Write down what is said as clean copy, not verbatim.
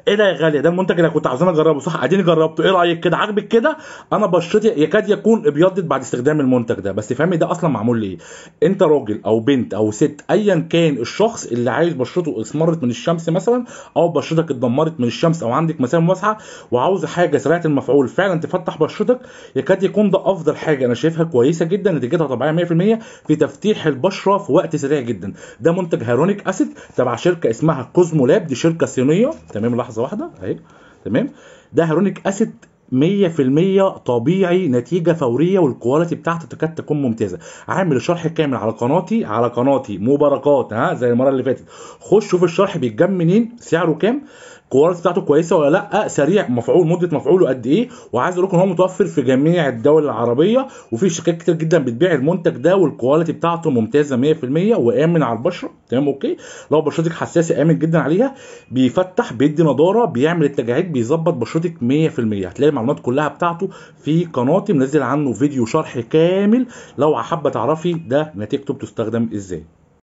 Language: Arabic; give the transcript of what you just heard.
ايه ده يا غاليه، ده المنتج اللي كنت عاوزين اجربه صح، اديني جربته، ايه رايك كده، عاجبك كده؟ انا بشرتي يكاد يكون ابيضت بعد استخدام المنتج ده. بس فهمي ده اصلا معمول ليه؟ انت راجل او بنت او ست ايا كان الشخص اللي عايز بشرته اسمرت من الشمس مثلا، او بشرتك اتدمرت من الشمس، او عندك مسام واسعه وعاوز حاجه سريعه المفعول فعلا تفتح بشرتك، يكاد يكون ده افضل حاجه انا شايفها كويسه جدا، نتيجتها طبيعيه 100% في تفتيح البشره في وقت سريع جدا. ده منتج هيرونيك اسيد تبع شركه اسمها كوزمو لاب، دي شركه صينيه تمام. لحظه واحده اهي تمام. ده هيرونيك اسيد 100% طبيعي، نتيجه فوريه، والكواليتي بتاعته تكاد تكون ممتازه. عامل الشرح كامل على قناتي مباركات، ها زي المره اللي فاتت. خش شوف الشرح بيتجاب منين، سعره كام، الكواليتي بتاعته كويسه ولا لا، سريع مفعول، مده مفعوله قد ايه. وعايز اقول لكم ان هو متوفر في جميع الدول العربيه، وفي شركات كتير جدا بتبيع المنتج ده، والكواليتي بتاعته ممتازه 100% وامن على البشره تمام. اوكي، لو بشرتك حساسه امن جدا عليها، بيفتح، بيدي نضاره، بيعمل التجاعيد، بيظبط بشرتك 100%. هتلاقي المعلومات كلها بتاعته في قناتي، منزل عنه فيديو شرح كامل لو حابه تعرفي ده نتيجته بتستخدم ازاي.